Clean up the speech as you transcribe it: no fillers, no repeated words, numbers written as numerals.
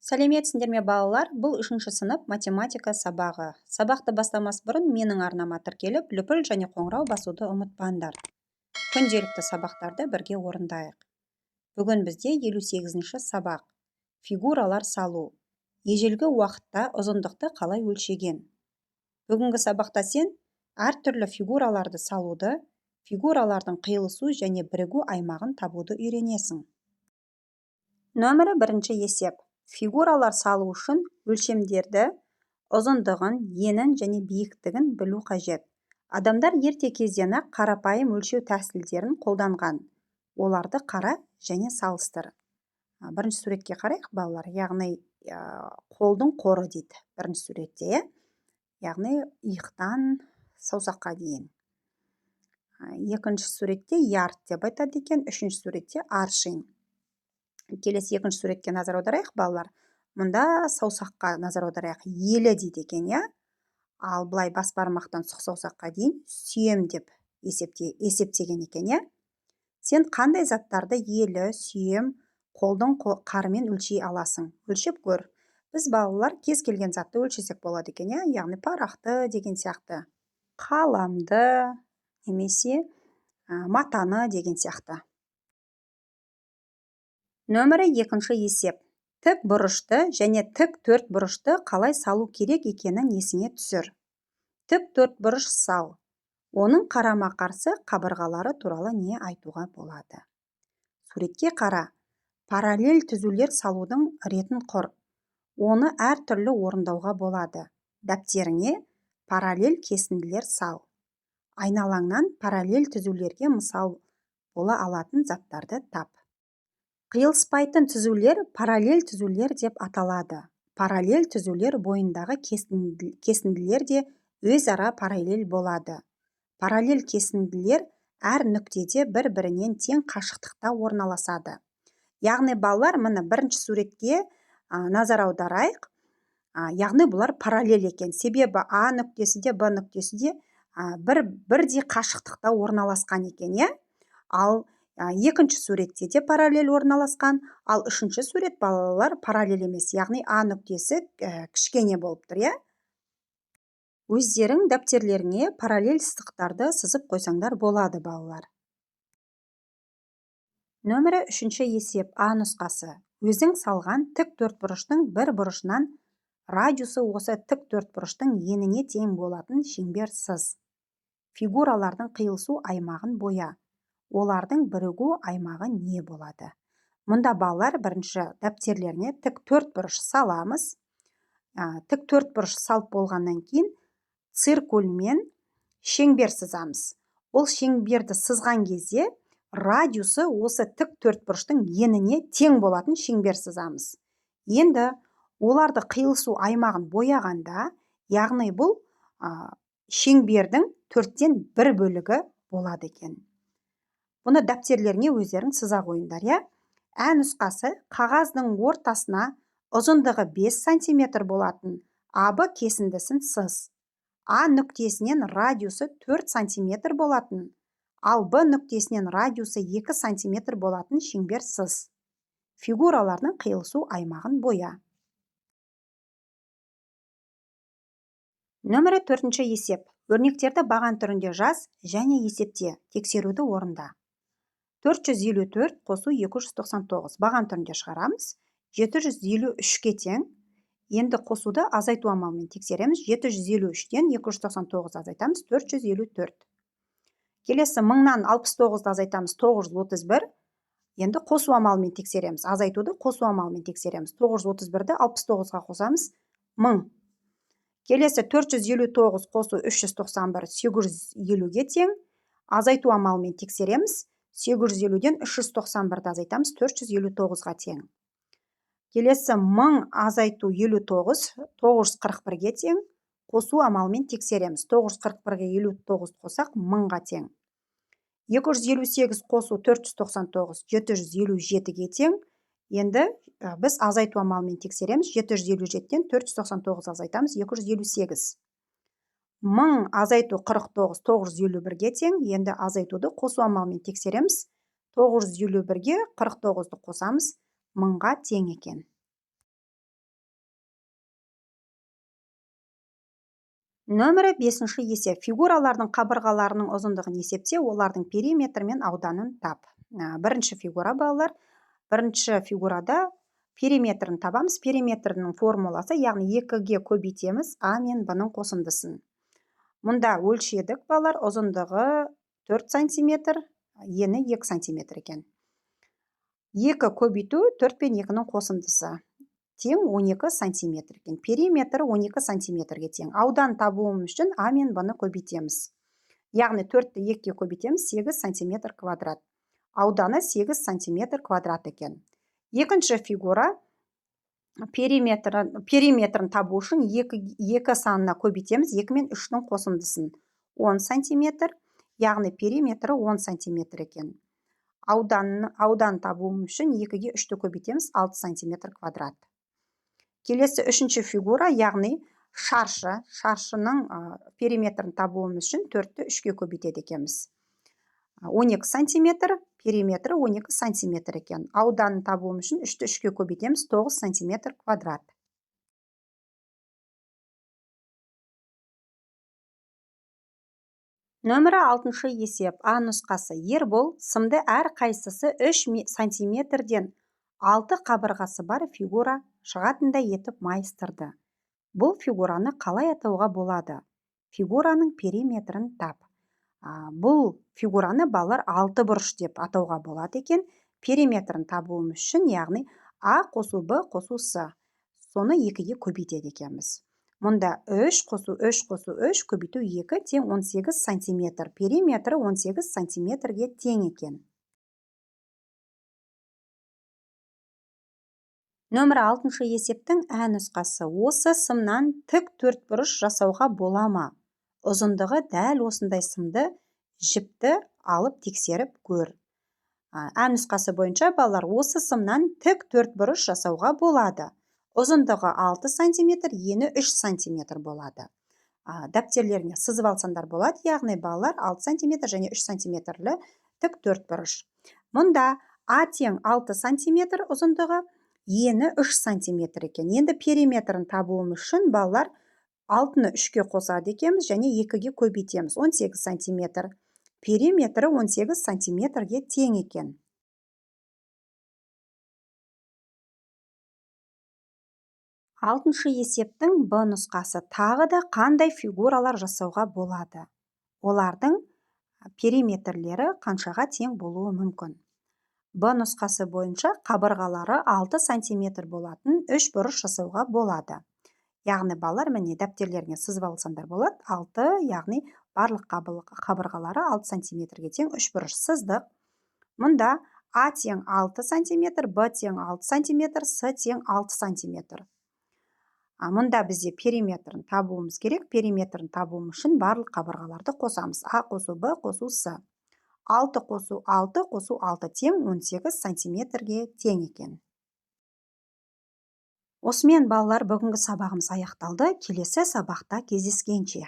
Сәлеметсіңдер ме балалар? Бұл 3-ші сынып математика сабағы. Сабақты бастамас бұрын менің арнама тіркеліп, лүпіл және қоңырау басуды ұмытпаңдар. Күнделікті сабақтарды бірге орындайық. Бүгін бізде 58-ші сабақ. Фигуралар салу. Ежелгі уақытта ұзындықты қалай өлшеген? Бүгінгі сабақта сен әртүрлі фигураларды салуды, фигуралардың қиылысу және бірігу аймағын табуды үйренесің. Нөмірі 1-ші есеп. Фигуралар салу үшін өлшемдерді, ұзындығын, енін және биіктігін білу қажет. Адамдар ерте кезден-ақ қарапайым өлшеу тәсілдерін қолданған. Оларды қара және салыстыр. Бірінші суретке қарайық, балалар. Яғни қолдың қоры дейді. Бірінші суретте, яғни иықтан саусаққа дейін. Екінші суретте ярд деп айтады екен, үшінші суретте аршин. Келесі екінші суретке назар аударайық, балалар. Мұнда саусаққа назар аударайық. Елі дейді екен, я? Ал былай бас бармақтан сұқ саусаққа дейін сүйем деп есептеген екен, я? Сен қандай заттарды елі, сүйем, қолдың қарымен өлшей аласың? Өлшеп көр. Біз балалар кез келген затты өлшесек болады екен, я? Яғни парақты деген сияқты. Қаламды, немесе матаны деген сияқты. Нөмірі 2-ші есеп. Тік бұрышты және тік төрт бұрышты қалай салу керек екенін есіңе түсір. Тік төрт бұрыш сал. Оның қарама-қарсы қабырғалары туралы не айтуға болады? Суретке қара. Параллель түзулер салудың ретін құр. Оны әртүрлі орындауға болады. Дәптеріңе параллель кесінділер сал. Айналаңнан параллель түзулерге мысал бола алатын заттарды тап. Қиылыспайтын түзулер параллель түзулер деп аталады. Параллель түзулер бойындағы кесінділер де өзара параллель болады. Параллель кесінділер әр нүктеде бір-бірінен тең қашықтықта орналасады. Яғни балалар, міне бірінші суретке назар аударайық. Яғни бұлар параллель екен. Себебі А нүктесі де Б нүктесі де бірдей қашықтықта орналасқан екен, я? Ал екінші суретте де параллель орналасқан, ал үшінші сурет балалар параллель емес, яғни А нүктесі кішкене болып тұр, я? Өздерің дәптерлеріңе параллель сызықтарды сызып қойсаңдар болады, балалар. Нөмірі 3-ші есеп. А нұсқасы. Өзің салған тік төртбұрыштың бір бұрышынан радиусы осы тік төртбұрыштың еніне тең болатын шеңбер сыз. Фигуралардың қиылысу аймағын боя. Олардың бірігу аймағы не болады? Мұнда балалар бірінші дәптерлеріне тік төртбұрыш саламыз. Тік төртбұрыш салып болғаннан кейін циркульмен шеңбер сызамыз. Ол шеңберді сызған кезде радиусы осы тік төртбұрыштың еніне тең болатын шеңбер сызамыз. Енді оларды қиылысу аймағын бояғанда, яғни бұл шеңбердің 4-тен 1 бөлігі болады екен. Бұны дәптерлеріңе өздерің сыза қойыңдар, я? Ә нұсқасы қағаздың ортасына ұзындығы 5 см болатын АБ кесіндісін сыз. А нүктесінен радиусы 4 см болатын, ал Б нүктесінен радиусы 2 см болатын шеңбер сыз. Фигуралардың қиылысу аймағын боя. Нөмірі 4-ші есеп. Өрнектерді баған түрінде жаз және есепте. Тексеруді орында. 454 қосу 299. Баған түрінде шығарамыз. 753-ке тең. Енді қосуды азайту амалымен тексереміз. 753-тен 299 азайтамыз. 454. Келесі 1000-нан 69-ды азайтамыз. 931. Енді қосу амалымен тексереміз. Азайтуды қосу амалымен тексереміз. 931-ді 69-ға қосамыз. 1000. Келесі 459 қосу 391 850-ге тең. Азайту амалымен тексереміз. 850-ден 391-ді азайтамыз. 459-ға тең. Келесі 1000 азайту 59 941-ге тең. Қосу амалымен тексереміз. 941-ге 59 қосақ 1000-ға тең. 258 қосу 499 757-ге тең. Енді біз азайту амалымен тексереміз. 757-тен 499 азайтамыз. 258. 1000 азайту 49 951-ге тең. Енді азайтуды қосу амалымен тексереміз. 951-ге 49-ды қосамыз. 1000-ға тең екен. Нөмірі 5 есеп. Фигуралардың қабырғаларының ұзындығын есепте, олардың периметр мен ауданын тап. Бірінші фигура, балалар. Бірінші фигурада периметрін табамыз. Периметрінің формуласы, яғни 2-ге көбейтеміз А мен Б-ның қосындысын. Мұнда өлшедік, балалар, ұзындығы 4 сантиметр, ені 2 сантиметр екен. 2 көбейту 4 пен 2-ның қосындысы тең 12 сантиметр екен. Периметр 12 сантиметрге тең. Аудан табуым үшін А мен Б-ны көбейтеміз. Яғни 4-ті 2-ге көбейтеміз, 8 сантиметр квадрат. Ауданы 8 сантиметр квадрат екен. Екінші фигура, периметрін табу үшін 2 санына көбейтеміз, 2 мен 3-ның қосындысын. 10 сантиметр, яғни периметрі 10 сантиметр екен. Аудан табуым үшін 2-ге 3-ті көбейтеміз, 6 сантиметр квадрат. Келесі үшінші фигура, яғни шаршының периметрін табуым үшін 4-ті 3-ге көбейтеді екенбіз. 12 сантиметр, периметрі 12 сантиметр екен. Ауданын табуым үшін 3-ті 3-ге көбейтеміз, 9 сантиметр квадрат. Нөмірі 6 есеп. А нұсқасы. Ербол сымды әр қайсысы 3 сантиметрден 6 қабырғасы бар фигура шығатындай етіп майыстырды. Бұл фигураны қалай атауға болады? Фигураның периметрін тап. Бұл фигураны балалар 6 бұрыш деп атауға болады екен. Периметрін табуым үшін, яғни А қосу Б қосу С. Соны 2-ге көбейтеді екенбіз. Мұнда 3 қосу 3 қосу 3 көбейту 2 тең 18 сантиметр. Периметрі 18 сантиметрге тең екен. Нөмірі 6 есептің Ә нұсқасы. Осы сымнан тік 4 бұрыш жасауға бола ма? Ұзындығы дәл осындай сымды жіпті алып тексеріп көр. Ә нұсқасы бойынша, балалар, осы сымнан тік 4 бұрыш жасауға болады. Ұзындығы 6 сантиметр, ені 3 сантиметр болады. Дәптерлеріне сызып алсаңдар болады, яғни балалар 6 сантиметр және 3 сантиметрлі тік 4 бұрыш. Мұнда А тең 6 сантиметр ұзындығы, ені 3 сантиметр екен. Енді периметрін табуым үшін, балалар, 6-ны 3-ге қосады екенбіз және 2-ге көбейтеміз, 18 сантиметр. Периметрі 18 сантиметрге тең екен. Алтыншы есептің Б нұсқасы. Тағы да қандай фигуралар жасауға болады? Олардың периметрлері қаншаға тең болуы мүмкін? Б нұсқасы бойынша қабырғалары 6 сантиметр болатын 3 бұрыш жасауға болады. Яғни балалар, міне дәптерлеріне сызып алсаңдар болады. 6, яғни барлық қабырғалары 6 сантиметрге тең 3 бұрыш сыздық. Мұнда А тең 6 сантиметр, Б тең 6 сантиметр, С тең 6 сантиметр. Мұнда бізде периметрін табуымыз керек. Периметрін табуым үшін барлық қабырғаларды қосамыз. А қосу Б қосу С. 6 қосу 6 қосу 6 тең 18 сантиметрге тең екен. Осымен балалар, бүгінгі сабағымыз аяқталды. Келесі сабақта кездескенше.